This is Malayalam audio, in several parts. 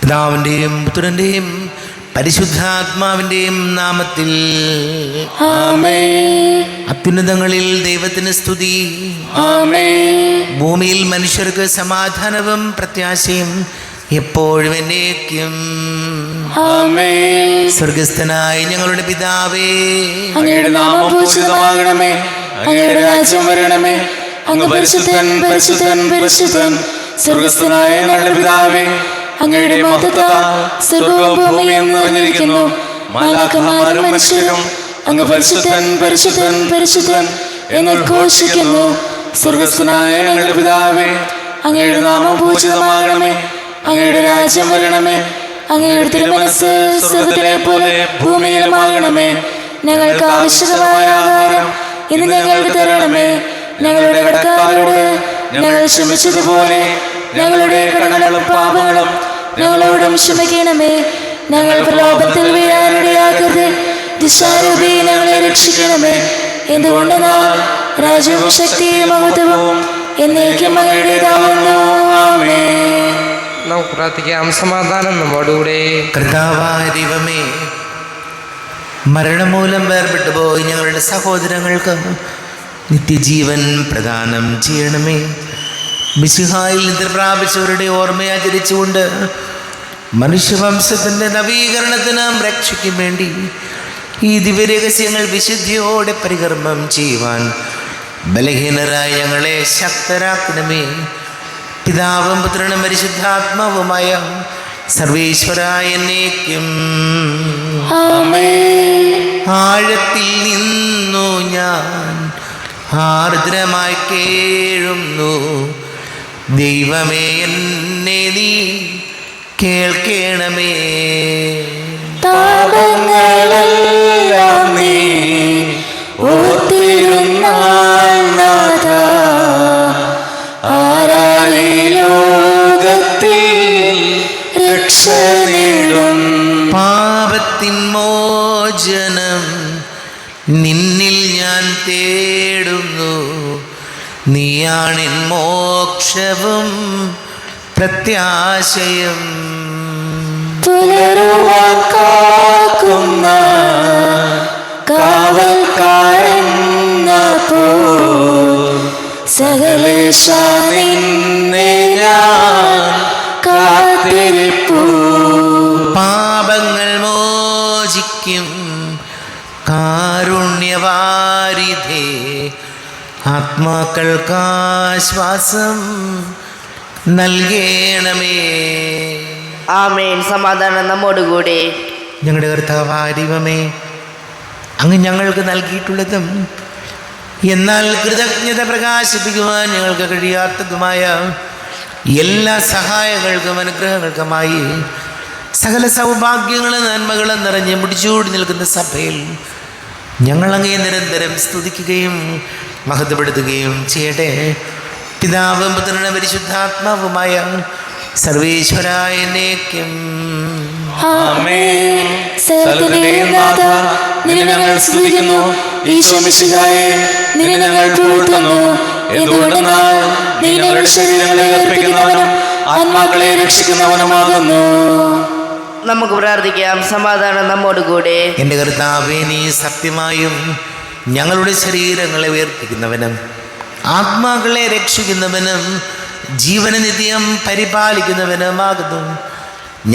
പിതാവിൻ്റെയും പുത്രൻ്റെയും പരിശുദ്ധാത്മാവിൻ്റെയും നാമത്തിൽ ആമേൻ. അത്യുന്നതങ്ങളിൽ ദൈവത്തിന് സ്തുതി. ആമേൻ. ഭൂമിയിൽ മനുഷ്യർക്ക് സമാധാനവും പ്രത്യാശയും എപ്പോഴും എന്നേക്കും. ആമേൻ. സ്വർഗസ്ഥനായ ഞങ്ങളുടെ പിതാവേ, അങ്ങയുടെ നാമം പൂജിതമാകണമേ. അങ്ങയുടെ രാജ്യം വരണമേ. അങ്ങ് പരിശുദ്ധൻ പരിശുദ്ധൻ പരിശുദ്ധൻ. സ്വർഗസ്ഥനായ ഞങ്ങളുടെ പിതാവേ, അങ്ങയുടെ മഹത്വത്താൽ സ്വർഗ്ഗവും ഭൂമിയും നിറഞ്ഞിരിക്കുന്നു. മാലാഖമാരും മനുഷ്യരും അങ്ങ് പരിശുദ്ധൻ പരിശുദ്ധൻ പരിശുദ്ധൻ എന്ന് ഘോഷിക്കുന്നു. സ്വർഗസ്ഥനായ ഞങ്ങളുടെ പിതാവേ, അങ്ങയുടെ നാമം പൂജിതമാകണമേ. അങ്ങയുടെ രാജ്യം വരണമേ. അങ്ങയുടെ തിരുമനസ്സ് സ്വർഗ്ഗത്തിലെ പോലെ ഭൂമിയിലുമാകണമേ. ഞങ്ങൾക്ക് ആവശ്യമായ ആഹാരം ഇന്ന് ഞങ്ങൾക്ക് തരണമേ. ഞങ്ങളുടെ കടക്കാരോട് ഞങ്ങൾ ക്ഷമിച്ചതുപോലെ ഞങ്ങളുടെ കടങ്ങളും പാപങ്ങളും ഞങ്ങളോടും ക്ഷമിക്കണമേ. ഞങ്ങൾ പ്രലോഭത്തിൽ വീഴാനിടയാക്കരുത്. ദുഷ്ടാരൂപി ഞങ്ങളെ രക്ഷിക്കണമേ. എന്തുകൊണ്ടെന്നാൽ രാജ്യവും ശക്തിയും മഹത്വവും എന്നേക്കും അങ്ങയുടേതാവുന്നു. ആമേൻ. നമുക്ക് പ്രാർത്ഥിക്കാം. സമാധാനം നമ്മോടുകൂടെ. കർത്താവായ ദൈവമേ, മരണം മൂലം വേർപെട്ടു പോയി ഞങ്ങളുടെ സഹോദരങ്ങൾക്ക് നിത്യജീവൻ പ്രദാനം ചെയ്യണമേ. മിശിഹായിൽ നിദ്ര പ്രാപിച്ചവരുടെ ഓർമ്മയാചരിച്ചുകൊണ്ട് മനുഷ്യവംശത്തിൻ്റെ നവീകരണത്തിനും രക്ഷയ്ക്കും വേണ്ടി ഈ ദിവ്യരഹസ്യങ്ങൾ വിശുദ്ധിയോടെ പരികർമ്മം ചെയ്യുവാൻ ബലഹീനരായ ഞങ്ങളെ ശക്തരാക്കണമേ. പിതാവും പുത്രനും പരിശുദ്ധാത്മാവുമായ സർവേശ്വരായ എന്നേക്കും. ആഴത്തിൽ നിന്നു ഞാൻ ആർദ്രമായി കേഴുന്നു. ദൈവമേ, എന്നെ നീ കേൾക്കണമേ. പാപങ്ങളെല്ലാം നീ ഓർത്തിരുന്നാൽ നാഥാ, ആരായി ലോകത്തിൽ രക്ഷ നേടും. പാപത്തിൻ മോചനം നിന്നിൽ ഞാൻ തേടുന്നു. നീയാണെൻ മോക്ഷവും പ്രത്യാശയും. പുലരുവാൻ കാക്കുന്ന കാവൽക്കാരെന്ന പോൽ സകലേശ നിന്നെ ഞാൻ കാത്തിരിപ്പു. പാപങ്ങൾ മോചിക്കും കാരുണ്യവാരിധേ, ആത്മാക്കൾക്കാശ്വാസം നൽകണമേ. ആമേൻ. സമാധാനം നമ്മോടുകൂടെ. ഞങ്ങളുടെ കർത്താവായ ദൈവമേ, അങ്ങ് ഞങ്ങൾക്ക് നൽകിയിട്ടുള്ളതും എന്നാൽ കൃതജ്ഞത പ്രകാശിപ്പിക്കുവാൻ ഞങ്ങൾക്ക് കഴിയാത്തതുമായ എല്ലാ സഹായങ്ങൾക്കും അനുഗ്രഹങ്ങൾക്കുമായി സകല സൗഭാഗ്യങ്ങളും നന്മകളും നിറഞ്ഞ് മുടിച്ചൂടി നിൽക്കുന്ന സഭയിൽ ഞങ്ങൾ അങ്ങേ നിരന്തരം സ്തുതിക്കുകയും മഹത്വപ്പെടുത്തുകയും ചെയ്യട്ടെ. പിതാവും പുത്രനും പരിശുദ്ധാത്മാവുമായ സർവേശ്വരായ എന്നേക്കും. ആമേൻ. സകലത്തിന്റെയും നാഥ, നിന്നെ ഞങ്ങൾ സ്തുതിക്കുന്നു. ഈശോമിശിഹായെ, നിന്നെ ഞങ്ങൾ പുകഴ്ത്തുന്നു. എന്തുകൊണ്ടെന്നാൽ നീ ഞങ്ങളുടെ ശരീരങ്ങളെ അർപ്പിക്കുന്നവനും ആത്മാക്കളെ രക്ഷിക്കുന്നവനുമാകുന്നു. നമുക്ക് പ്രാർത്ഥിക്കാം. സമാധാനം നമ്മോടുകൂടെ. എൻ്റെ കർത്താവേ, നീ സത്യമായും ഞങ്ങളുടെ ശരീരങ്ങളെ ഉയർപ്പിക്കുന്നവനും ആത്മാക്കളെ രക്ഷിക്കുന്നവനും ജീവനെ നിത്യം പരിപാലിക്കുന്നവനുമാകുന്നു.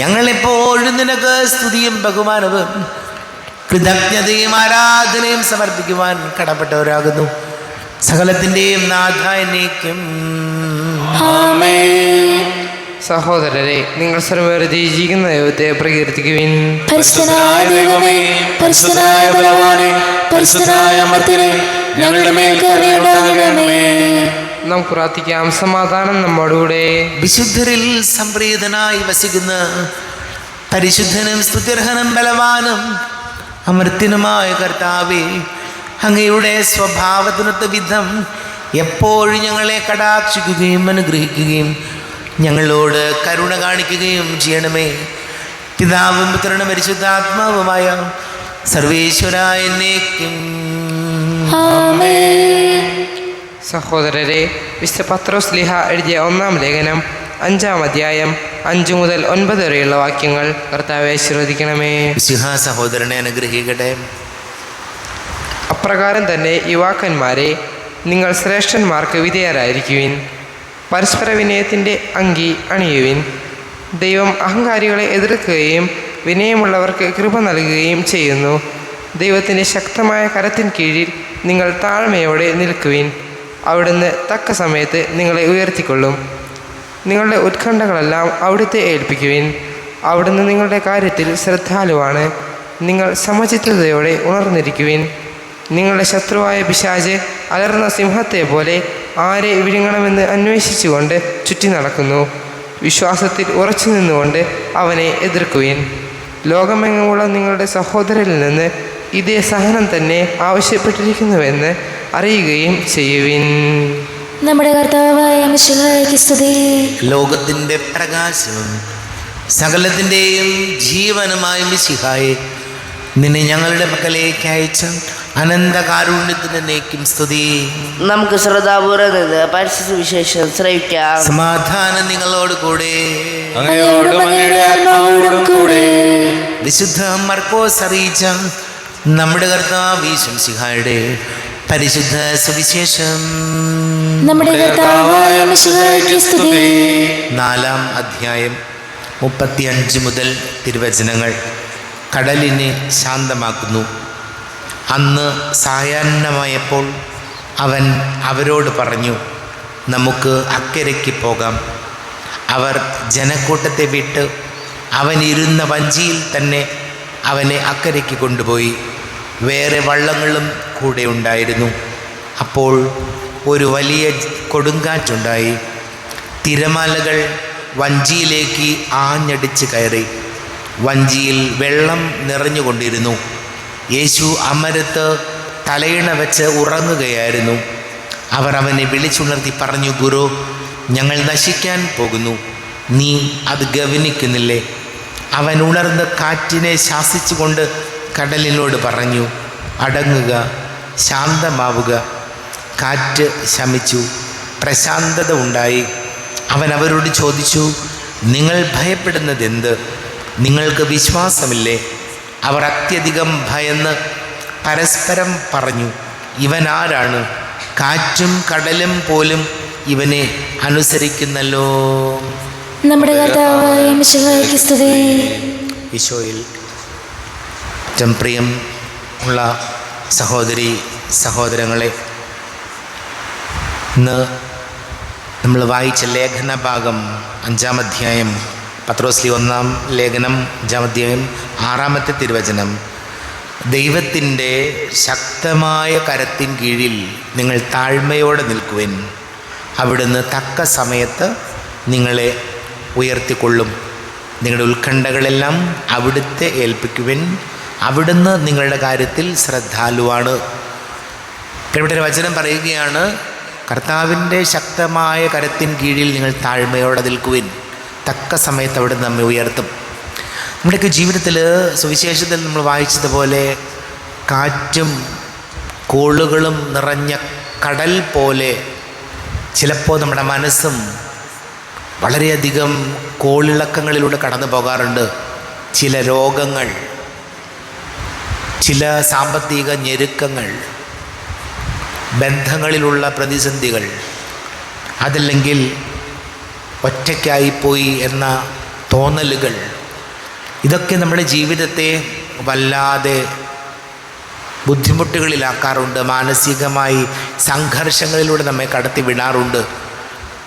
ഞങ്ങളെപ്പോഴും നിനക്ക് സ്തുതിയും ബഹുമാനവും കൃതജ്ഞതയും ആരാധനയും സമർപ്പിക്കുവാൻ കടപ്പെട്ടവരാകുന്നു. സകലത്തിൻ്റെയും നാഥ എന്നേക്കും. ആമേൻ. സഹോദരരെ, നിങ്ങൾ സർവ്വവേദി ജീവിക്കുന്ന ദൈവത്തെ പ്രകീർത്തിക്കുവിൻ. പരിശുദ്ധനായ ദൈവമേ, പരിശുദ്ധനായ ബലവാനേ, പരിശുദ്ധനായ അമർത്യനേ, ഞങ്ങളുടെ മേൽ കരുണയുണ്ടാകണമേ. നമുക്ക് പ്രാർത്ഥിക്കാം. സമാധാനം നമ്മോടുകൂടെ. വിശുദ്ധരിൽ സംപ്രീതനായി വസിക്കുന്ന പരിശുദ്ധനും സ്തുത്യർഹനും ബലവാനും അമർത്യനുമായ കർത്താവേ, അങ്ങയുടെ സ്വഭാവത്തിനൊത്ത വിധം എപ്പോഴും ഞങ്ങളെ കടാക്ഷിക്കുകയും അനുഗ്രഹിക്കുകയും ഞങ്ങളോട് കരുണ കാണിക്കുകയും ചെയ്യണമേ. പിതാവും പുത്രനും പരിശുദ്ധാത്മാവുമായ സർവേശ്വരായ എന്നേക്കും. ആമേൻ. സഹോദരരെ, വിശുദ്ധ പത്രോസ് ലീഹ എഴുതിയ 1-ാം ലേഖനം 5-ാം അധ്യായം 5 മുതൽ 9 വരെയുള്ള വാക്യങ്ങൾ. കർത്താവെ ആശീർവദിക്കണമേ. മിശിഹാ സഹോദരനെ അനുഗ്രഹിക്കട്ടെ. അപ്രകാരം തന്നെ യുവാക്കന്മാരെ, നിങ്ങൾ ശ്രേഷ്ഠന്മാർക്ക് വിധേയരായിരിക്കുവിൻ. പരസ്പര വിനയത്തിൻ്റെ അങ്കി അണിയുവിൻ. ദൈവം അഹങ്കാരികളെ എതിർക്കുകയും വിനയമുള്ളവർക്ക് കൃപ നൽകുകയും ചെയ്യുന്നു. ദൈവത്തിൻ്റെ ശക്തമായ കരത്തിൻ കീഴിൽ നിങ്ങൾ താഴ്മയോടെ നിൽക്കുവിൻ. അവിടുന്ന് തക്ക സമയത്ത് നിങ്ങളെ ഉയർത്തിക്കൊള്ളും. നിങ്ങളുടെ ഉത്കണ്ഠകളെല്ലാം അവിടുത്തെ ഏൽപ്പിക്കുവിൻ. അവിടുന്ന് നിങ്ങളുടെ കാര്യത്തിൽ ശ്രദ്ധാലുവാണ്. നിങ്ങൾ സമചിത്തതയോടെ ഉണർന്നിരിക്കുവിൻ. നിങ്ങളുടെ ശത്രുവായ പിശാച് അലർന്ന സിംഹത്തെ പോലെ ആരെ വിഴുങ്ങണമെന്ന് അന്വേഷിച്ചുകൊണ്ട് ചുറ്റി നടക്കുന്നു. വിശ്വാസത്തിൽ ഉറച്ചു നിന്നുകൊണ്ട് അവനെ എതിർക്കുവിൻ. ലോകമെങ്ങുമുള്ള നിങ്ങളുടെ സഹോദരനിൽ നിന്ന് ഇതേ സഹനം തന്നെ ആവശ്യപ്പെട്ടിരിക്കുന്നുവെന്ന് അറിയുകയും ചെയ്യുവിൻ. നമ്മുടെ കർത്താവായ മിശിഹായ്ക്ക് സ്തുതി. ലോകത്തിൻ്റെ പ്രകാശവും സകലത്തിൻ്റെയും ജീവനുമായ മിശിഹായെ, നിന്നെ ഞങ്ങളുടെ പക്കലേക്ക് അയച്ച അനന്തകാരുണ്യത്തിന് എന്നേക്കും സ്തുതി. നമുക്ക് ശ്രദ്ധാപൂർവ്വം നിന്ന് പരിശുദ്ധ വിശേഷം ശ്രവിക്കാം. സമാധാനം നിങ്ങളോട് കൂടെ. അങ്ങയോടും അങ്ങയുടെ ആത്മാവോടും കൂടെ. വിശുദ്ധ മർക്കോസ് അറിയിച്ച നമ്മുടെ കർത്താവ് മിശിഹായുടെ പരിശുദ്ധ സുവിശേഷം. നമ്മുടെ കർത്താവായ മിശിഹായ്ക്ക് സ്തുതി. 4-ാം അധ്യായം 35 മുതൽ തിരുവചനങ്ങൾ. കടലിനെ ശാന്തമാക്കുന്നു. അന്ന് സായാഹ്നമായപ്പോൾ അവൻ അവരോട് പറഞ്ഞു, നമുക്ക് അക്കരയ്ക്ക് പോകാം. അവർ ജനക്കൂട്ടത്തെ വിട്ട് അവൻ ഇരുന്ന വഞ്ചിയിൽ തന്നെ അവനെ അക്കരയ്ക്ക് കൊണ്ടുപോയി. വേറെ വള്ളങ്ങളും കൂടെ ഉണ്ടായിരുന്നു. അപ്പോൾ ഒരു വലിയ കൊടുങ്കാറ്റുണ്ടായി. തിരമാലകൾ വഞ്ചിയിലേക്ക് ആഞ്ഞടിച്ച് കയറി. വഞ്ചിയിൽ വെള്ളം നിറഞ്ഞുകൊണ്ടിരുന്നു. യേശു അമരത്ത് തലയിണ വെച്ച് ഉറങ്ങുകയായിരുന്നു. അവർ അവനെ വിളിച്ചുണർത്തി പറഞ്ഞു, ഗുരു, ഞങ്ങൾ നശിക്കാൻ പോകുന്നു, നീ അത് ഗവനിക്കുന്നില്ലേ? അവൻ ഉണർന്ന് കാറ്റിനെ ശാസിച്ചുകൊണ്ട് കടലിനോട് പറഞ്ഞു, അടങ്ങുക, ശാന്തമാവുക. കാറ്റ് ശമിച്ചു, പ്രശാന്തത ഉണ്ടായി. അവൻ അവരോട് ചോദിച്ചു, നിങ്ങൾ ഭയപ്പെടുന്നതെന്ത്? നിങ്ങൾക്ക് വിശ്വാസമില്ലേ? അവർ അത്യധികം ഭയന്ന് പരസ്പരം പറഞ്ഞു, ഇവൻ ആരാണ്? കാറ്റും കടലും പോലും ഇവനെ അനുസരിക്കുന്നല്ലോ. നമ്മുടെ കർത്താവായ മിശിഹായ്ക്ക് സ്തുതി. ഈശോയിൽ ഏറ്റവും പ്രിയം ഉള്ള സഹോദരി സഹോദരങ്ങളെ, ഇന്ന് നമ്മൾ വായിച്ച ലേഖന ഭാഗം 5-ാം അധ്യായം, പത്രോസ്ലി 1-ാം ലേഖനം 5-ാം അധ്യായം 6-ാമത്തെ തിരുവചനം. ദൈവത്തിൻ്റെ ശക്തമായ കരത്തിൻ കീഴിൽ നിങ്ങൾ താഴ്മയോടെ നിൽക്കുവിൻ. അവിടുന്ന് തക്ക സമയത്ത് നിങ്ങളെ ഉയർത്തിക്കൊള്ളും. നിങ്ങളുടെ ഉത്കണ്ഠകളെല്ലാം അവിടുത്തെ ഏൽപ്പിക്കുവിൻ. അവിടുന്ന് നിങ്ങളുടെ കാര്യത്തിൽ ശ്രദ്ധാലുവാണ്. ഇവിടെ ഒരു വചനം പറയുകയാണ്, കർത്താവിൻ്റെ ശക്തമായ കരത്തിൻ കീഴിൽ നിങ്ങൾ താഴ്മയോടെ നിൽക്കുവിൻ. തക്ക സമയത്ത് അവിടെ നമ്മെ ഉയർത്തും. നമ്മുടെയൊക്കെ ജീവിതത്തിൽ സുവിശേഷത്തിൽ നമ്മൾ വായിച്ചതുപോലെ കാറ്റും കോളുകളും നിറഞ്ഞ കടൽ പോലെ ചിലപ്പോൾ നമ്മുടെ മനസ്സും വളരെയധികം കോളിളക്കങ്ങളിലൂടെ കടന്നു പോകാറുണ്ട്. ചില രോഗങ്ങൾ, ചില സാമ്പത്തിക ഞെരുക്കങ്ങൾ, ബന്ധങ്ങളിലുള്ള പ്രതിസന്ധികൾ, അതല്ലെങ്കിൽ ഒറ്റയ്ക്കായിപ്പോയി എന്ന തോന്നലുകൾ, ഇതൊക്കെ നമ്മുടെ ജീവിതത്തെ വല്ലാതെ ബുദ്ധിമുട്ടുകളിലാക്കാറുണ്ട്. മാനസികമായി സംഘർഷങ്ങളിലൂടെ നമ്മെ കടത്തിവിടാറുണ്ട്.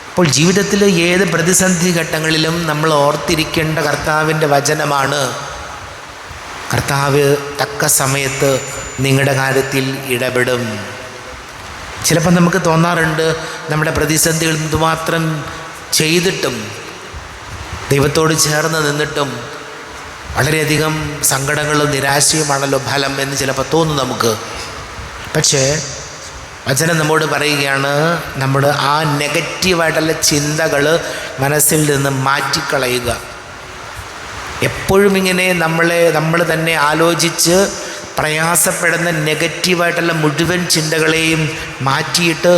അപ്പോൾ ജീവിതത്തിൽ ഏത് പ്രതിസന്ധി ഘട്ടങ്ങളിലും നമ്മൾ ഓർത്തിരിക്കേണ്ട കർത്താവിൻ്റെ വചനമാണ്, കർത്താവ് തക്ക സമയത്ത് നിങ്ങളുടെ കാര്യത്തിൽ ഇടപെടും. ചിലപ്പോൾ നമുക്ക് തോന്നാറുണ്ട്, നമ്മുടെ പ്രതിസന്ധികൾ എന്തുമാത്രം ചെയ്തിട്ടും ദൈവത്തോട് ചേർന്ന് നിന്നിട്ടും വളരെയധികം സങ്കടങ്ങളും നിരാശയുമാണല്ലോ ഫലം എന്ന് ചിലപ്പോൾ തോന്നും നമുക്ക്. പക്ഷേ വചനം നമ്മോട് പറയുകയാണ്, നമ്മൾ ആ നെഗറ്റീവായിട്ടുള്ള ചിന്തകൾ മനസ്സിൽ നിന്ന് മാറ്റിക്കളയുക. എപ്പോഴും ഇങ്ങനെ നമ്മൾ തന്നെ ആലോചിച്ച് പ്രയാസപ്പെടുന്ന നെഗറ്റീവായിട്ടുള്ള മുഴുവൻ ചിന്തകളെയും മാറ്റിയിട്ട്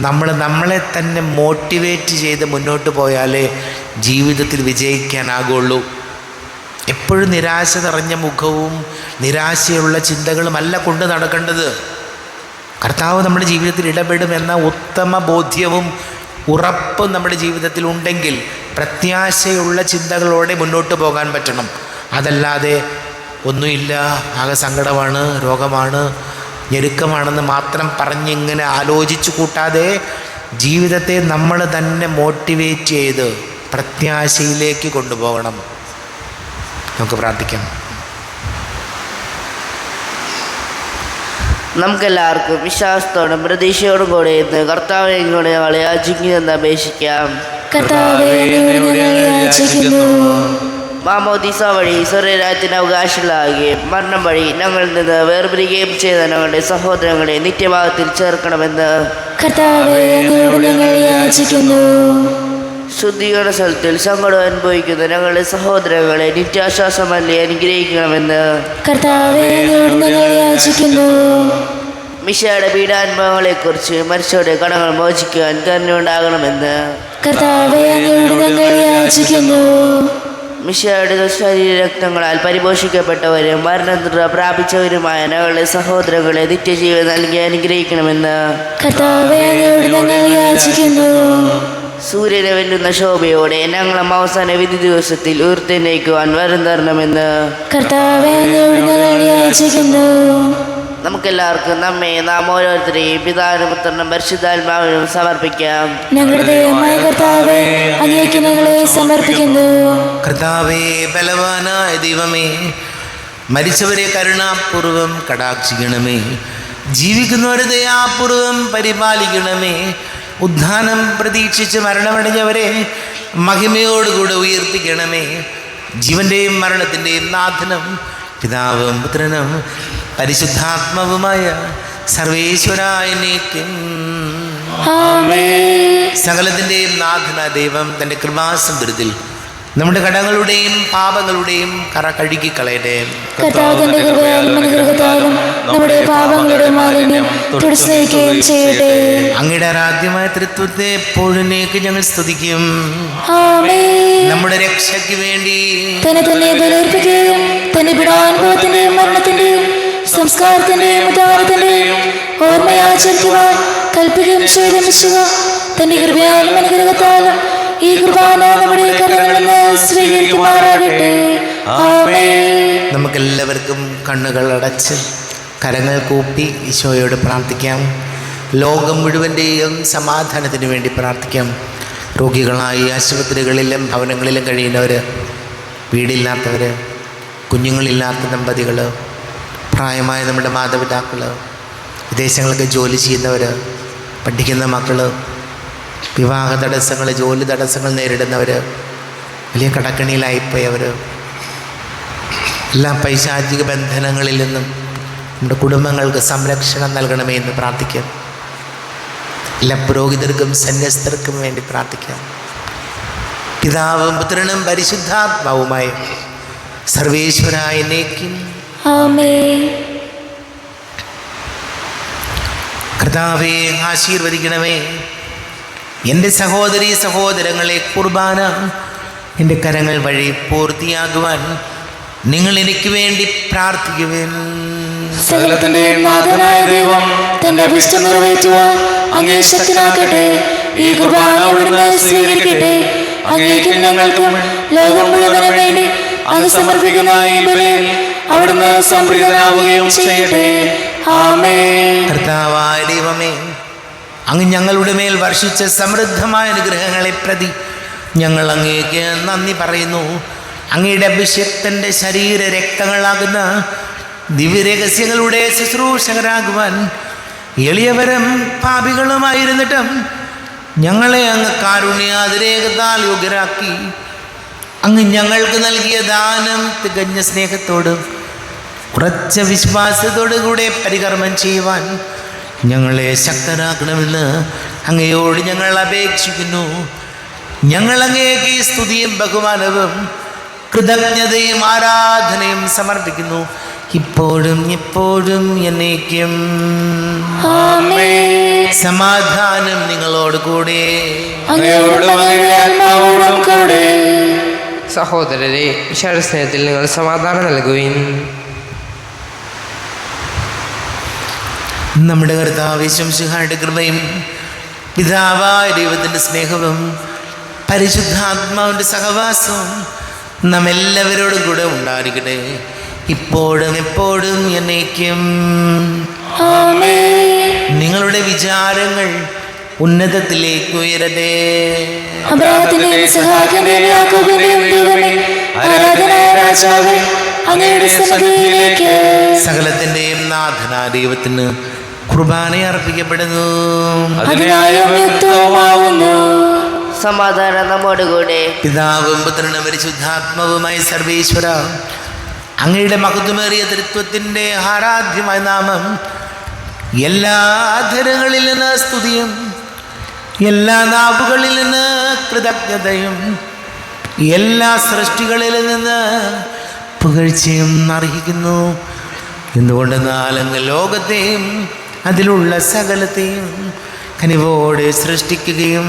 നമ്മളെ തന്നെ മോട്ടിവേറ്റ് ചെയ്ത് മുന്നോട്ട് പോയാലേ ജീവിതത്തിൽ വിജയിക്കാനാകുള്ളൂ. എപ്പോഴും നിരാശ നിറഞ്ഞ മുഖവും നിരാശയുള്ള ചിന്തകളുമല്ല കൊണ്ട് നടക്കേണ്ടത്. കർത്താവ് നമ്മുടെ ജീവിതത്തിൽ ഇടപെടുമെന്ന ഉത്തമ ബോധ്യവും ഉറപ്പും നമ്മുടെ ജീവിതത്തിൽ ഉണ്ടെങ്കിൽ പ്രത്യാശയുള്ള ചിന്തകളോടെ മുന്നോട്ട് പോകാൻ പറ്റണം. അതല്ലാതെ ഒന്നുമില്ല, ആകെ സങ്കടമാണ്, രോഗമാണ്, ഞെരുക്കമാണെന്ന് മാത്രം പറഞ്ഞിങ്ങനെ ആലോചിച്ചു കൂട്ടാതെ ജീവിതത്തെ നമ്മൾ തന്നെ മോട്ടിവേറ്റ് ചെയ്ത് പ്രത്യാശയിലേക്ക് കൊണ്ടുപോകണം. നമുക്ക് പ്രാർത്ഥിക്കാം. നമുക്കെല്ലാവർക്കും വിശ്വാസത്തോടും പ്രതീക്ഷയോടും കൂടെ ഇന്ന് കർത്താവിനെ കൂടെ ഞങ്ങളെ യാചിക്കുന്നെന്ന് അപേക്ഷിക്കാം. കർത്താവേ, അങ്ങയോട് ഞങ്ങൾ യാചിക്കുന്നു. മാമോദീസ വഴി സ്വർഗ്ഗരാജ്യത്തിന് അവകാശികളാകുകയും മരണം വഴി ഞങ്ങളിൽ നിന്ന് വേർപിരിയുകയും ചെയ്ത ഞങ്ങളുടെ സഹോദരങ്ങളെ നിത്യഭാഗത്തിൽ ചേർക്കണമെന്ന് കർത്താവേ, അങ്ങയോട് ഞങ്ങൾ യാചിക്കുന്നു. ശുദ്ധീകരണ സ്ഥലത്തിൽ സങ്കടം അനുഭവിക്കുന്ന ഞങ്ങളുടെ സഹോദരങ്ങളെ നിത്യാശ്വാസമല്ലേ അനുഗ്രഹിക്കണമെന്ന് കർത്താവേ, അങ്ങയോട് ഞങ്ങൾ യാചിക്കുന്നു. മിശയുടെ പീഡാനുഭവങ്ങളെക്കുറിച്ച് മരിച്ചവരുടെ കടങ്ങൾ മോചിക്കുവാൻ കരുണയുണ്ടാകണമെന്ന് കർത്താവേ, അങ്ങയോട് ഞങ്ങൾ യാചിക്കുന്നു. മിശയുടെ ശരീരരക്തങ്ങളാൽ പരിപോഷിക്കപ്പെട്ടവരും മരണനിദ്ര പ്രാപിച്ചവരുമായ ഞങ്ങളുടെ സഹോദരങ്ങളെ നിത്യജീവൻ നൽകി അനുഗ്രഹിക്കണമെന്ന് കർത്താവേ, അങ്ങയോട് ഞങ്ങൾ യാചിക്കുന്നു. സൂര്യനെ വെല്ലുന്ന ശോഭയോടെ ഞങ്ങളും അവസാന വിധി ദിവസത്തിൽ ഉയർത്തെഴുന്നേൽക്കുവാൻ വരം തരണമെന്ന് കർത്താവേ, അങ്ങയോട് ഞങ്ങൾ യാചിക്കുന്നു. നമുക്കെല്ലാവർക്കും നമ്മെ നാം ഓരോരുത്തരെയും പിതാവിനും പുത്രനും പരിശുദ്ധാത്മാവിനും സമർപ്പിക്കാം. ഞങ്ങളുടെ ദൈവമായ കർത്താവേ, അങ്ങേക്ക് ഞങ്ങളെ സമർപ്പിക്കുന്നു. കർത്താവേ, ബലവാനായ ദൈവമേ, മരിച്ചവരെ കരുണാപൂർവം കടാക്ഷിക്കണമേ. ജീവിക്കുന്നവരെ ദയാപൂർവം പരിപാലിക്കണമേ. ഉദ്ധാനം പ്രതീക്ഷിച്ച് മരണമടഞ്ഞവരെ മഹിമയോടുകൂടെ ഉയർപ്പിക്കണമേ. ജീവൻ്റെയും മരണത്തിൻ്റെയും നാഥനും പിതാവും പുത്രനും പരിശുദ്ധാത്മാവുമായ സർവേശ്വരായനേക്കും സകലത്തിൻ്റെയും നാഥനായ ദൈവം തൻ്റെ കൃപാസമൃദ്ധിയിൽ നമ്മുടെ കടങ്ങളുടെയും പാപങ്ങളുടെയും കറ കഴുകിക്കളയട്ടെ. കർത്താവിന്റെ കൃപയാലും അനുഗ്രഹത്താലും നമ്മുടെ പാപങ്ങളുടെ മാലിന്യം തുടച്ചു നീക്കുകയും ചെയ്യട്ടെ. അങ്ങയുടെ ആരാധ്യമായ തൃത്വത്തെ എപ്പോഴും ഞങ്ങൾ സ്തുതിക്കും. ആമേൻ. നമ്മുടെ രക്ഷയ്ക്ക് വേണ്ടി തന്നെ ബലിയർപ്പിക്കുകയും തന്നെ പീഡാനുഭവത്തിന്റെയും മരണത്തിന്റെയും സംസ്കാരത്തിന്റെയും ഉദാരത്തിന്റെയും ഓർമ്മയാചരിക്കുവാൻ കൽപ്പിക്കുകയും ചെയ്ത മിശിഹ തന്റെ കൃപയാലും അനുഗ്രഹത്താലും ഈ കുർബാന നമ്മുടെ കരങ്ങളിൽ നിന്ന് സ്വീകരിക്കുമാറാകട്ടെ. ആമേൻ. നമുക്കെല്ലാവർക്കും കണ്ണുകൾ അടച്ച് കരങ്ങൾ കൂപ്പി ഈശോയോട് പ്രാർത്ഥിക്കാം. ലോകം മുഴുവൻ്റെയും സമാധാനത്തിന് വേണ്ടി പ്രാർത്ഥിക്കാം. രോഗികളായി ആശുപത്രികളിലും ഭവനങ്ങളിലും കഴിയുന്നവർ, വീടില്ലാത്തവർ, കുഞ്ഞുങ്ങളില്ലാത്ത ദമ്പതികൾ, പ്രായമായ നമ്മുടെ മാതാപിതാക്കൾ, വിദേശങ്ങൾക്ക് ജോലി ചെയ്യുന്നവർ, പഠിക്കുന്ന മക്കൾ, വിവാഹ തടസ്സങ്ങൾ, ജോലി തടസ്സങ്ങൾ നേരിടുന്നവർ, വലിയ കടക്കണിയിലായിപ്പോയവർ, എല്ലാ പൈശാചിക ബന്ധനങ്ങളിൽ നിന്നും നമ്മുടെ കുടുംബങ്ങൾക്ക് സംരക്ഷണം നൽകണമേ എന്ന് പ്രാർത്ഥിക്കാം. എല്ലാ പുരോഹിതർക്കും സന്യസ്തർക്കും വേണ്ടി പ്രാർത്ഥിക്കാം. പിതാവും പുത്രനും പരിശുദ്ധാത്മാവുമായ സർവേശ്വരായ എന്നേക്കും ആമേൻ. കർത്താവേ, ആശീർവദിക്കണമേ. എൻ്റെ സഹോദരീ സഹോദരങ്ങളെ, കുർബാന എൻ്റെ കരങ്ങൾ വഴി പൂർത്തിയാകുവാൻ നിങ്ങൾ എനിക്ക് വേണ്ടി പ്രാർത്ഥിക്കുവിൻ. സകലത്തിന്റെയും നാഥനായ ദൈവം തന്റെ അഭിഷ്ടം നിറവേറ്റുവാൻ അങ്ങേ ശക്തനാക്കട്ടെ. ഈ കുർബാന അവിടുന്ന് സ്വീകരിക്കട്ടെ. അങ്ങേക്കും ഞങ്ങൾക്കും ലോകം മുഴുവനും വേണ്ടി അങ്ങ് സമർപ്പിക്കുന്ന ഈ ബലിയിൽ അവിടുന്ന് സംപ്രീതനാവുകയും ചെയ്യട്ടെ. ആമേൻ. കർത്താവായ ദൈവമേ, അങ്ങ് ഞങ്ങളുടെ മേൽ വർഷിച്ച സമൃദ്ധമായ അനുഗ്രഹങ്ങളെ പ്രതി ഞങ്ങൾ അങ്ങേക്ക് നന്ദി പറയുന്നു. അങ്ങയുടെ അഭിഷിക്തൻ്റെ ശരീര രക്തങ്ങളാകുന്ന ദിവ്യരഹസ്യങ്ങളുടെ ശുശ്രൂഷകരാകുവാൻ എളിയവരും പാപികളുമായിരുന്നിട്ടും ഞങ്ങളെ അങ്ങ് കാരുണ്യാതിരേകത്താൽ യോഗ്യരാക്കി. അങ്ങ് ഞങ്ങൾക്ക് നൽകിയ ദാനം തികഞ്ഞ സ്നേഹത്തോടും ഉറച്ച വിശ്വാസത്തോടു കൂടെ പരികർമ്മം ചെയ്യുവാൻ ഞങ്ങളെ ശക്തരാക്കണമെന്ന് അങ്ങയോട് ഞങ്ങൾ അപേക്ഷിക്കുന്നു. ഞങ്ങൾ അങ്ങേക്ക് ഈ സ്തുതിയും ബഹുമാനവും കൃതജ്ഞതയും ആരാധനയും സമർപ്പിക്കുന്നു, ഇപ്പോഴും എപ്പോഴും എന്നേക്കും. ആമേൻ. സമാധാനം നിങ്ങളോട് കൂടെ. അങ്ങയോടും അങ്ങയുടെ ആത്മാവോടും ഞങ്ങളോടും കൂടെ. സഹോദരരെ, വിശാല സ്നേഹത്തിൽ നിങ്ങൾ സമാധാനം നൽകുവിൻ. നമ്മുടെ കർത്താവ് ശംസിഹായുടെ കൃപയും പിതാവായ ദൈവത്തിൻ്റെ സ്നേഹവും പരിശുദ്ധാത്മാവിൻ്റെ സഹവാസവും നാം എല്ലാവരോടും കൂടെ ഉണ്ടായിരിക്കട്ടെ, ഇപ്പോഴും എപ്പോഴും എന്നേക്കും. നിങ്ങളുടെ വിചാരങ്ങൾ ഉന്നതത്തിലേക്ക് ഉയരട്ടെ. അബ്രാഹത്തിന്റെയും ഇസ്ഹാക്കിന്റെയും യാക്കോബിന്റെയും ദൈവമേ, ആരാധനായ രാജാവേ, അങ്ങയുടെ സന്നിധിയിലേക്ക് സകലത്തിൻ്റെയും നാഥനായ ദൈവത്തിന് കുർബാന അർപ്പിക്കപ്പെടുന്നു. അതിനായ യുക്തവുമാവുന്നു. സമാധാനം നമ്മോടുകൂടെ. പിതാവും പുത്രനും പരിശുദ്ധാത്മാവുമായി സർവേശ്വര, അങ്ങയുടെ മഹത്വമേറിയ തൃത്വത്തിൻ്റെ ആരാധ്യമായ നാമം എല്ലാ ധരങ്ങളിൽ നിന്ന് സ്തുതിയും എല്ലാ നാവുകളിൽ നിന്ന് കൃതജ്ഞതയും എല്ലാ സൃഷ്ടികളിൽ നിന്ന് പുകഴ്ചയും അർഹിക്കുന്നു. എന്തുകൊണ്ടെന്നാൽ അങ്ങ് ലോകത്തെയും അതിലുള്ള സകലത്തെയും കനിവോടെ സൃഷ്ടിക്കുകയും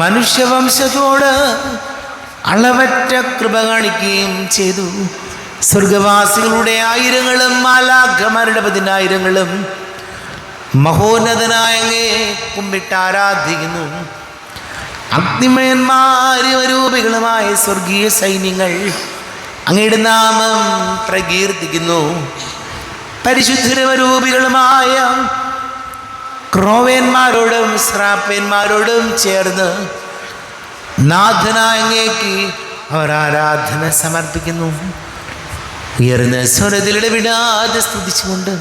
മനുഷ്യവംശത്തോട് അളവറ്റ കൃപ കാണിക്കുകയും ചെയ്തു. സ്വർഗവാസികളുടെ ആയിരങ്ങളും മാലാഖമാരുടെ 10,000ങ്ങളും മഹോന്നതനായ അങ്ങയെ കുമ്പിട്ട് ആരാധിക്കുന്നു. അഗ്നിമയന്മാരും അരൂപികളുമായ സ്വർഗീയ സൈന്യങ്ങൾ അങ്ങയുടെ നാമം പ്രകീർത്തിക്കുന്നു. പരിശുദ്ധരൂപികളുമായ ക്രോവേന്മാരോടും ശ്രാപ്പന്മാരോടും ചേർന്ന് നാഥനായ അങ്ങേക്ക് അവർ ആരാധന സമർപ്പിക്കുന്നു. ഉയർന്ന സ്വരത്തിലൂടെ വിടാതെ സ്തുതിച്ചുകൊണ്ട്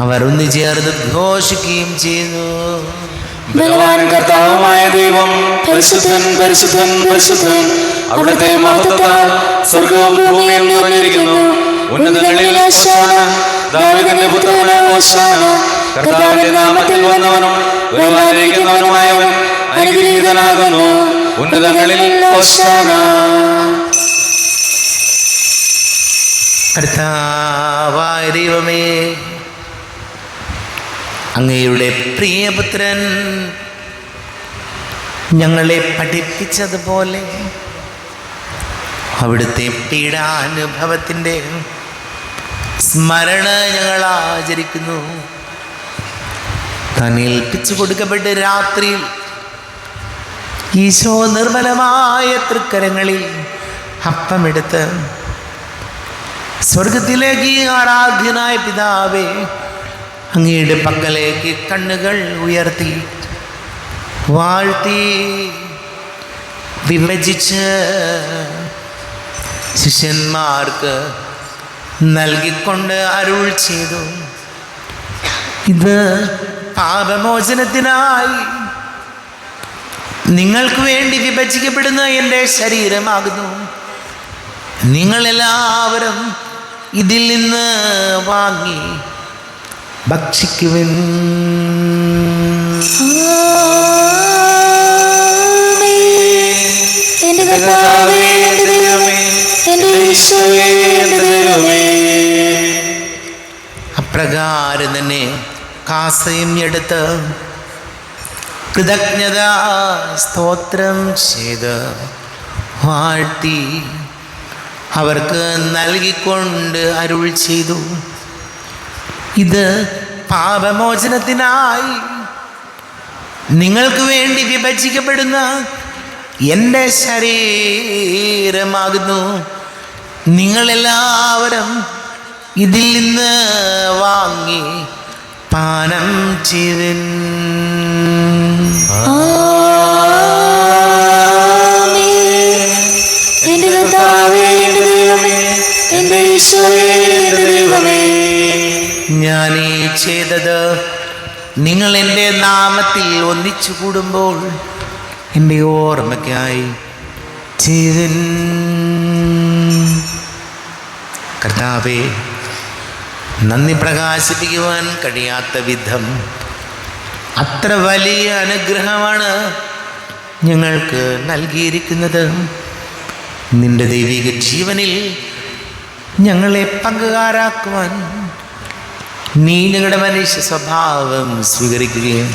അവർ ഒന്ന് ചേർന്ന് ഘോഷിക്കുകയും ചെയ്യുന്നു. ബലവാൻ കർത്താവുമായ ദൈവം പരിശുദ്ധൻ പരിശുദ്ധൻ പരിശുദ്ധൻ, അവിടുത്തെ മഹത്വത്താൽ സ്വർഗവും ഭൂമിയും നിറഞ്ഞിരിക്കുന്നു. ഉന്നതങ്ങളിൽ ഹോശാന, ദാവീദിന്റെ പുത്രന് ഹോശാന. കർത്താവിന്റെ നാമത്തിൽ വന്നവനും വരാനിരിക്കുന്നവനുമായവൻ അനുഗ്രഹീതനാകുന്നു. ഉന്നതങ്ങളിൽ ഹോശാന. കർത്താവായ ദൈവമേ, അങ്ങയുടെ പ്രിയപുത്രൻ ഞങ്ങളെ പഠിപ്പിച്ചതുപോലെ അവിടുത്തെ പീഡാനുഭവത്തിൻ്റെ സ്മരണ ഞങ്ങൾ ആചരിക്കുന്നു. താൻ ഏൽപ്പിച്ചു കൊടുക്കപ്പെട്ട് രാത്രിയിൽ ഈശോ നിർമ്മലമായ തൃക്കരങ്ങളിൽ അപ്പമെടുത്ത് സ്വർഗത്തിലേക്ക് ആരാധ്യനായ പിതാവേ, അങ്ങയുടെ പക്കലേക്ക് കണ്ണുകൾ ഉയർത്തി വാഴ്ത്തി വിഭജിച്ച് ശിഷ്യന്മാർക്ക് നൽകിക്കൊണ്ട് അരുൾ ചെയ്തു, ഇത് പാപമോചനത്തിനായി നിങ്ങൾക്ക് വേണ്ടി വിഭജിക്കപ്പെടുന്ന എൻ്റെ ശരീരമാകുന്നു. നിങ്ങളെല്ലാവരും ഇതിൽ നിന്ന് വാങ്ങി ഭക്ഷിക്കുവിൻ. എന്റെ കർത്താവേ, എന്റെ ദൈവമേ, എന്റെ ഈശോയേ, എന്റെ ദൈവമേ. അപ്രകാരം തന്നെ കാസയും എടുത്ത് കൃതജ്ഞത സ്തോത്രം ചെയ്ത് വാഴ്ത്തി അവർക്ക് നൽകിക്കൊണ്ട് അരുൾ ചെയ്തു, ഇത് പാപമോചനത്തിനായി നിങ്ങൾക്ക് വേണ്ടി വിഭജിക്കപ്പെടുന്ന എൻ്റെ ശരീരമാകുന്നു. നിങ്ങളെല്ലാവരും ഇതിൽ നിന്ന് വാങ്ങി പാനം ചെയ്വിൻ. എന്റെ കർത്താവേ, എന്റെ ദൈവമേ, എന്റെ ഈശോയേ, എന്റെ ദൈവമേ. ഞാൻ ഈ ചെയ്തത് നിങ്ങൾ എൻ്റെ നാമത്തിൽ ഒന്നിച്ചു കൂടുമ്പോൾ എൻ്റെ ഓർമ്മയ്ക്കായി ചെയ്വിൻ. കർത്താവേ, നന്ദി പ്രകാശിപ്പിക്കുവാൻ കഴിയാത്ത വിധം അത്ര വലിയ അനുഗ്രഹമാണ് ഞങ്ങൾക്ക് നൽകിയിരിക്കുന്നത്. നിന്റെ ദൈവിക ജീവനിൽ ഞങ്ങളെ പങ്കുകാരാക്കുവാൻ നീ ഞങ്ങളുടെ മനുഷ്യ സ്വഭാവം സ്വീകരിക്കുകയും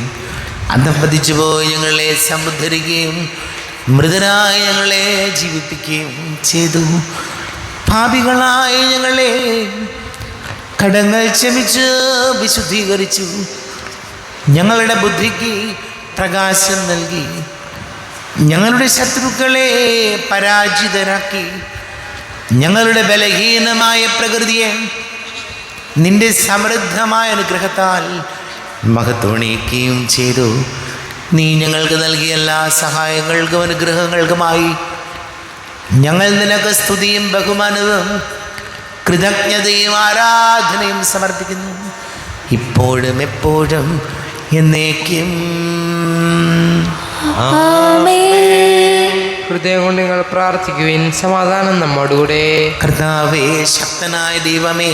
അധപ്പതിച്ചു പോയി ഞങ്ങളെ സമുദ്ധരിക്കുകയും മൃതരായ ഞങ്ങളെ ജീവിപ്പിക്കുകയും ചെയ്തു. പാപികളായ ഞങ്ങളെ കടങ്ങൾ ക്ഷമിച്ച് വിശുദ്ധീകരിച്ചു. ഞങ്ങളുടെ ബുദ്ധിക്ക് പ്രകാശം നൽകി. ഞങ്ങളുടെ ശത്രുക്കളെ പരാജിതരാക്കി. ഞങ്ങളുടെ ബലഹീനമായ പ്രകൃതിയെ നിന്റെ സമൃദ്ധമായ അനുഗ്രഹത്താൽ മഹത്വണിയിക്കുകയും ചെയ്തു. നീ ഞങ്ങൾക്ക് നൽകിയ എല്ലാ സഹായങ്ങൾക്കും അനുഗ്രഹങ്ങൾക്കുമായി ഞങ്ങൾ നിനക്ക് സ്തുതിയും ബഹുമാനവും കൃതജ്ഞതയും ആരാധനയും സമർപ്പിക്കുന്നു, ഇപ്പോഴും എപ്പോഴും എന്നേക്കും. ഹൃദയം കൊണ്ട് നിങ്ങൾ പ്രാർത്ഥിക്കുവിൻ. സമാധാനം നമ്മോടുകൂടെ. കർത്താവേ, ശക്തനായ ദൈവമേ,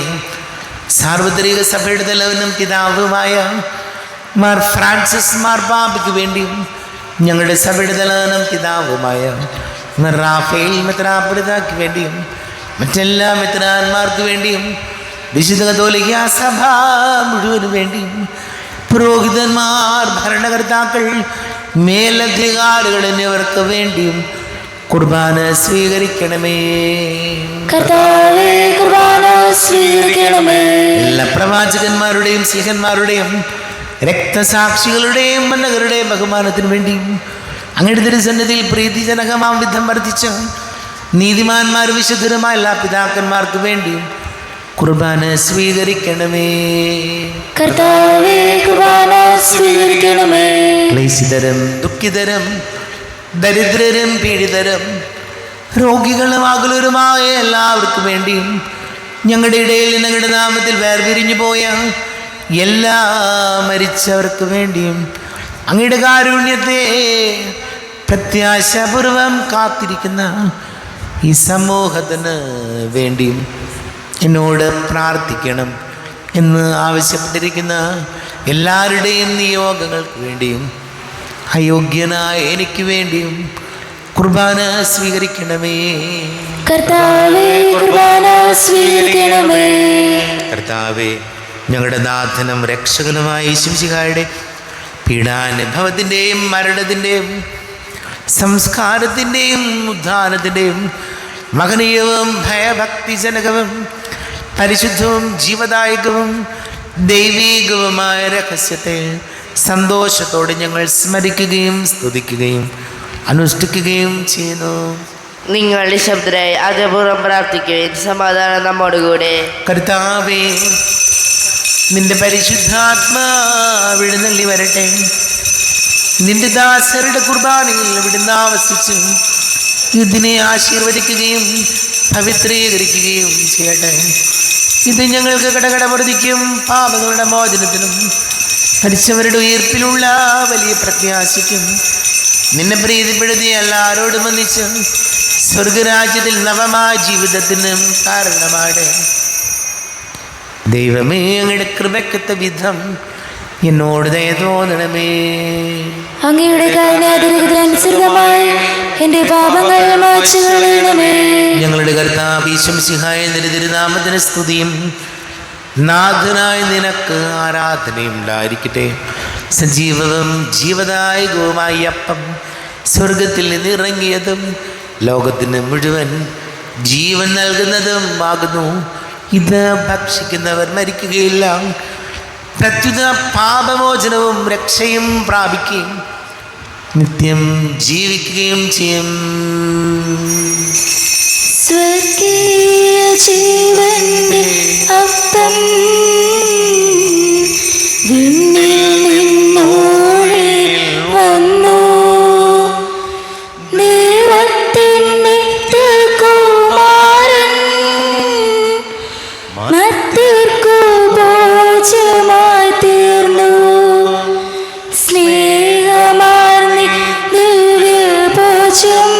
സാർവത്രിക സഭയുടെ തലവനും പിതാവുമായ മാർ ഫ്രാൻസിസ് മാർപ്പാപ്പയ്ക്ക് വേണ്ടിയും ഞങ്ങളുടെ സഭയുടെ തലവനും പിതാവുമായ മാർ റാഫേൽ മെത്രാപ്പൊലീത്തായ്ക്ക് വേണ്ടിയും മറ്റെല്ലാ മെത്രാന്മാർക്ക് വേണ്ടിയും വിശുദ്ധ കത്തോലിക്ക സഭ മുഴുവന് വേണ്ടിയും പുരോഹിതന്മാർ, ഭരണകർത്താക്കൾ, മേലധികാരികൾ എന്നിവർക്ക് വേണ്ടിയും കുർബാന സ്വീകരിക്കണമേ. കർത്താവേ, കുർബാന സ്വീകരിക്കണമേ. എല്ലാ പ്രവാചകന്മാരുടെയും സ്ലിഹന്മാരുടെയും രക്തസാക്ഷികളുടെയും മന്നകരുടെയും ബഹുമാനത്തിന് വേണ്ടിയും അങ്ങയുടെ തിരുസന്നിധിയിൽ പ്രീതിജനകമാം വിധം വർദ്ധിച്ച നീതിമാന്മാരും വിശുദ്ധരുമായ എല്ലാ പിതാക്കന്മാർക്ക് വേണ്ടിയും കുർബാന സ്വീകരിക്കണമേ. കർത്താവേ, കുർബാന സ്വീകരിക്കണമേ. ക്ലേശിതരും ദുഃഖിതരും ദരിദ്രരും പീഡിതരും രോഗികളും അകലരുമായ എല്ലാവർക്കും വേണ്ടിയും ഞങ്ങളുടെ ഇടയിൽ ഞങ്ങളുടെ നാമത്തിൽ വേർപിരിഞ്ഞു പോയ എല്ലാ മരിച്ചവർക്ക് വേണ്ടിയും അങ്ങയുടെ കാരുണ്യത്തെ പ്രത്യാശപൂർവം കാത്തിരിക്കുന്ന ഈ സമൂഹത്തിന് വേണ്ടിയും എന്നോട് പ്രാർത്ഥിക്കണം എന്ന് ആവശ്യപ്പെട്ടിരിക്കുന്ന എല്ലാവരുടെയും നിയോഗങ്ങൾക്ക് വേണ്ടിയും അയോഗ്യനായ എനിക്ക് വേണ്ടിയും കുർബാന സ്വീകരിക്കണമേ. കർത്താവേ, കുർബാന സ്വീകരിക്കണമേ. കർത്താവേ, ഞങ്ങളുടെ നാഥനും രക്ഷകനുമായ യേശുമിശിഹായുടെ പീഡാനുഭവത്തിൻ്റെയും മരണത്തിൻ്റെയും സംസ്കാരത്തിൻ്റെയും ഉദ്ധാനത്തിൻ്റെയും മഹനീയവും ഭയഭക്തിജനകവും പരിശുദ്ധവും ജീവദായകവും ദൈവീകവുമായ രഹസ്യത്തെ സന്തോഷത്തോടെ ഞങ്ങൾ സ്മരിക്കുകയും സ്തുതിക്കുകയും അനുഷ്ഠിക്കുകയും ചെയ്യുന്നു. നിങ്ങൾ നിശബ്ദരായി അതപൂർവം പ്രാർത്ഥിക്കുകയും സമാധാനം നമ്മോടുകൂടെ. കർത്താവേ, നിന്റെ പരിശുദ്ധാത്മാവിടുന്നള്ളി വരട്ടെ. നിന്റെ ദാസരുടെ കുർബാനയിൽ ഇവിടുന്ന് ആവസിച്ച് ഇതിനെ ആശീർവദിക്കുകയും പവിത്രീകരിക്കുകയും ചെയ്യട്ടെ. ഇത് ഞങ്ങൾക്ക് കടകടവർദ്ധിക്കും പാപങ്ങളുടെ മോചനത്തിനും മരിച്ചവരുടെ ഉയർപ്പിലുള്ള വലിയ പ്രത്യാശയ്ക്കും നിന്നെ പ്രീതിപ്പെടുത്തി എല്ലാവരോടും ഒന്നിച്ച് സ്വർഗരാജ്യത്തിൽ നവമായ ജീവിതത്തിനും കാരണമാണ്. ദൈവമേ, അങ്ങയുടെ കൃപയ്ക്കൊത്ത വിധം എന്നോട് ദയ തോന്നണമേ. അങ്ങയുടെ കാരുണ്യാതിരകത്തിനനുസൃതമായി എന്റെ പാപങ്ങൾ മായ്ച്ചു കളയണമേ. ഞങ്ങളുടെ കർത്താവ് യേശുമിശിഹായ നിന്റെ തിരുനാമത്തിന് സ്തുതിയും നാഥനായ നിനക്ക് ആരാധനയും ഉണ്ടായിരിക്കട്ടെ. സജീവവും ജീവദായകവുമായ അപ്പം സ്വർഗത്തിൽ നിന്ന് ഇറങ്ങിയതും ലോകത്തിന് മുഴുവൻ ജീവൻ നൽകുന്നതും ആകുന്നു. ഇത് ഭക്ഷിക്കുന്നവർ മരിക്കുകയില്ല, പ്രത്യുത പാപമോചനവും രക്ഷയും പ്രാപിക്കുകയും നിത്യം ജീവിക്കുകയും ചെയ്യും. സ്വർഗീയ ജീവന്റെ അപ്പം വിണ്ണിൽ നിന്നോടെ വന്നു. ദൈവത്തിൻ നിത്യകുമാരൻ മർത്യർക്കു ഭോജ്യമായി തീർന്നു. സ്നേഹമാർന്ന ദിവ്യഭോജ്യം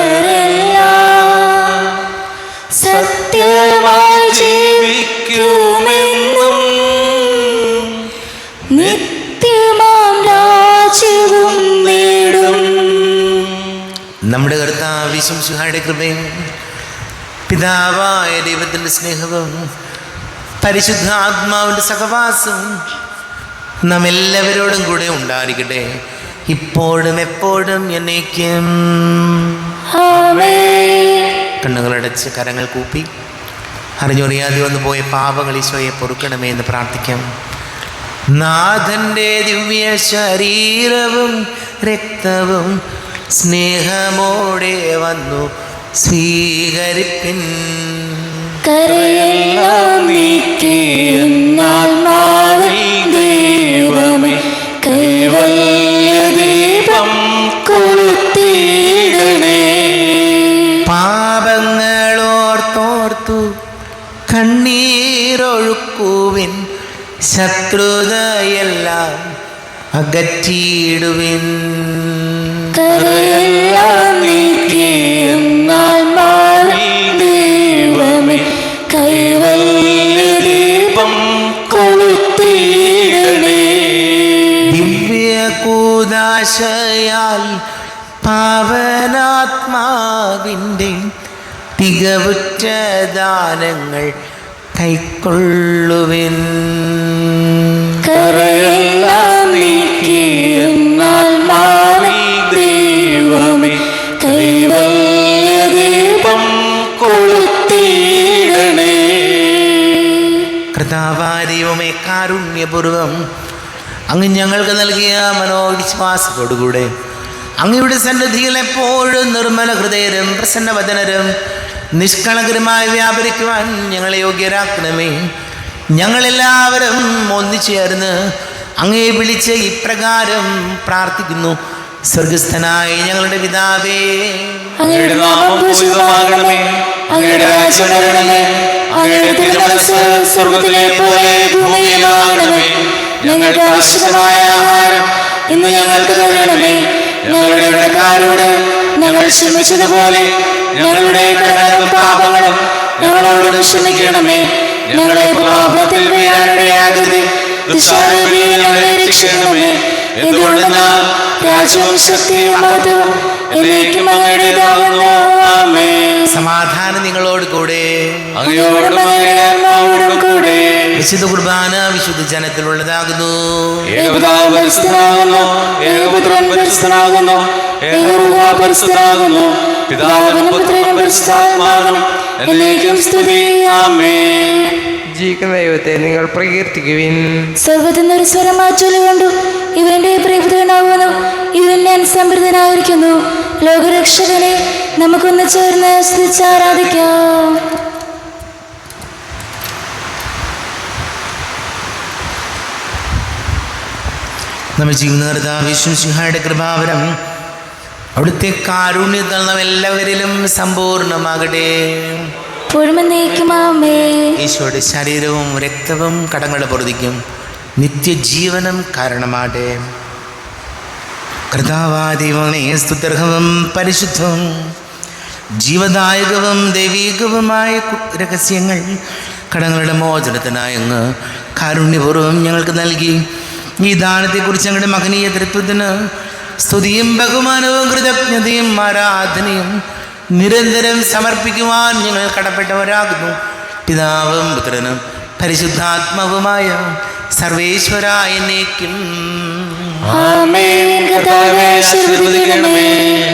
സ്വീകരിക്കുന്നവരെല്ലാം സത്യമായി ജീവിക്കുമെന്നും നിത്യമാം രാജ്യവും നേടും. നമ്മുടെ കർത്താവ് യേശുമിശിഹായുടെ കൃപയും പിതാവായ ദൈവത്തിൻ്റെ സ്നേഹവും പരിശുദ്ധാത്മാവിൻ്റെ സഹവാസവും നാം എല്ലാവരോടും കൂടെ ഉണ്ടായിരിക്കട്ടെ, ഇപ്പോഴും എപ്പോഴും എന്നേക്കും. കണ്ണുകളടച്ച് കരങ്ങൾ കൂപ്പി അറിഞ്ഞൊറിയാതെ വന്നു പോയ പാപങ്ങൾ ഈശോയെ പൊറുക്കണമേ എന്ന് പ്രാർത്ഥിക്കാം. നാഥൻ്റെ ദിവ്യ ശരീരവും രക്തവും സ്നേഹമോടെ വന്നു സ്വീകരിപ്പിൻ. ദൈവമേ കൈവല്യദീപം കൊളുത്തിയിടണേ. പാപങ്ങളോർത്തോർത്തു കണ്ണീരൊഴുക്കുവിൻ, ശത്രുതയെല്ലാം അകറ്റിയിടുവിൻ. ദൈവമേ കൈവല്യദീപം കൊളുത്തിയിടണേ. ദിവ്യകൂദാശയാൽ പാവനാത്മാവിൻ്റെ തികവുറ്റ ദാനങ്ങൾ കൈക്കൊള്ളുവിൻ. ദൈവമേ കൈവല്യദീപം കൊളുത്തിയിടണേ. കർത്താവാരിയുമേ കാരുണ്യപൂർവം അങ്ങ് ഞങ്ങൾക്ക് നൽകിയ മനോവിശ്വാസത്തോടുകൂടെ അങ്ങയുടെ സന്നിധിയിൽ എപ്പോഴും നിർമ്മല ഹൃദയരും പ്രസന്നവദനരും നിഷ്കളങ്കരുമായി വ്യാപരിക്കുവാൻ ഞങ്ങളെ യോഗ്യരാക്കണമേ. ഞങ്ങളെല്ലാവരും ഒന്നിച്ചേർന്ന് അങ്ങയെ വിളിച്ച് ഇപ്രകാരം പ്രാർത്ഥിക്കുന്നു. സ്വർഗസ്ഥനായ ഞങ്ങളുടെ പിതാവേ, അങ്ങയുടെ നാമം പൂജിതമാകണമേ, അങ്ങയുടെ രാജ്യം വരണമേ, അങ്ങയുടെ തിരുമനസ്സ് സ്വർഗ്ഗത്തിലെ പോലെ ഭൂമിയിലാകണമേ. ഞങ്ങൾക്ക് ആവശ്യമായ ആഹാരം ഇന്ന് ഞങ്ങൾക്ക് തരണമേ. ഞങ്ങളുടെ ഇടക്കാരോട് ഞങ്ങൾ ക്ഷമിച്ചതുപോലെ ഞങ്ങളുടെ കടങ്ങളും പാപങ്ങളും ഞങ്ങളോട് ക്ഷമിക്കണമേ. ഞങ്ങളെ പാപത്തിൽ വീഴാനിടയാകരുതേ, ദുഷ്ടാരൂപിയിൽ ഞങ്ങളെ രക്ഷിക്കണമേ. എന്തുകൊണ്ടെന്നാൽ രാജ്യവും ശക്തിയും മഹത്വവും എന്നേക്കും അങ്ങയുടേതാകുന്നു. ആമേൻ. സമാധാനം നിങ്ങളോട് കൂടെ. അങ്ങയോടും അങ്ങയുടെ ആത്മാവോടും കൂടെ. വിശുദ്ധ കുർബാന വിശുദ്ധ ജനത്തിലുള്ളതാകുന്നു. ഏകപിതാവ് പരിശുദ്ധനാകുന്നു, ഏകപുത്രൻ പരിശുദ്ധനാകുന്നു, ഏകരൂഹ പരിശുദ്ധനാകുന്നു, പിതാവിനും പുത്രനും പരിശുദ്ധാത്മാവിനും എന്നേക്കും സ്തുതി. ആമേൻ. ജീവിക്കുന്ന ദൈവത്തെ നിങ്ങൾ പ്രകീർത്തിക്കുവിൻ. സ്വർഗ്ഗത്തിൽ നിന്നൊരു സ്വരം ചൊല്ലിക്കൊണ്ടു, ഇവന്റെ പ്രിയപുത്രനാകുന്നു, ഇവൻ ഞാൻ സംപ്രീതനായിരിക്കുന്നു. ലോകരക്ഷകനെ നമുക്കൊന്ന് ചേർന്ന് സ്തുതിച്ച് ആരാധിക്കാം. നമ്മൾ ജീവിക്കുന്ന കർത്താവ് യേശുമിശിഹായുടെ കൃപാവരം അവിടുത്തെ കാരുണ്യത്തിൽ നാം എല്ലാവരിലും സമ്പൂർണ്ണമാകട്ടെ. ഈശോയുടെ ശരീരവും രക്തവും കടങ്ങളുടെ പൊറുതിക്കും നിത്യജീവനം കാരണമാകട്ടെ. കർത്താവാദൈവമേ, സ്തുത്യർഹവും പരിശുദ്ധവും ജീവദായകവും ദൈവീകവുമായ രഹസ്യങ്ങൾ കടങ്ങളുടെ മോചനത്തിനായി അങ്ങ് കാരുണ്യപൂർവ്വം ഞങ്ങൾക്ക് നൽകി. ഈ ദാനത്തെക്കുറിച്ച് ഞങ്ങളുടെ മഹനീയ തൃത്വത്തിന് സ്തുതിയും ബഹുമാനവും കൃതജ്ഞതയും ആരാധനയും നിരന്തരം സമർപ്പിക്കുവാൻ ഞങ്ങൾ കടപ്പെട്ടവരാകുന്നു. പിതാവും പുത്രനും പരിശുദ്ധാത്മാവുമായ സർവേശ്വര എന്നേക്കും.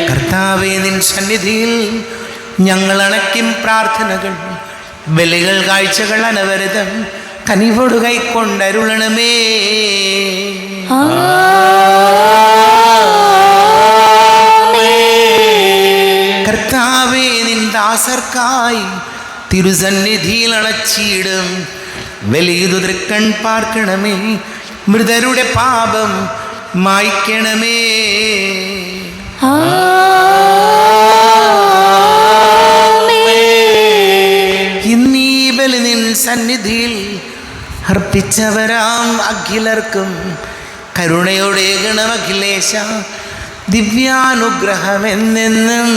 കർത്താവേ, നിൻ സന്നിധിയിൽ ഞങ്ങൾ അണയ്ക്കും പ്രാർത്ഥനകൾ, ബലികൾ, കാഴ്ചകൾ അനവരതം കനിവോട് കൈക്കൊണ്ടരുളണമേ. കർത്താവേ, നിൻ ദാസർക്കായി തിരുസന്നിധിയിൽ അണച്ചിടും വലിയതു തൃക്കൺ പാർക്കണമേ. മൃതരുടെ പാപം മായ്ക്കണമേ. ഇന്നീ ബലി നിൻ സന്നിധിയിൽ അർപ്പിച്ചവരാം അഖിലർക്കും കരുണയോടെ ഗണമഖിലേശ ദിവ്യാനുഗ്രഹമെന്നെന്നും.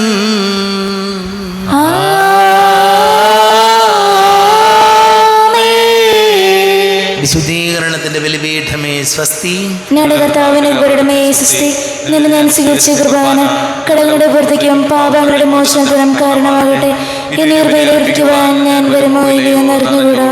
വിശുദ്ധീകരണത്തിന്റെ ബലിപീഠമേ സ്വസ്തി. ഞാൻ സ്വീകരിച്ച കൃപാന കടങ്ങളുടെ പൂർത്തിക്കും പാപങ്ങളുടെ മോചനത്തിനും കാരണമാകട്ടെ. എന്നീർവയിലേൽപ്പിക്കുവാൻ ഞാൻ വരുമോ ഇല്ലയോ എന്നറിഞ്ഞുകൂടാ.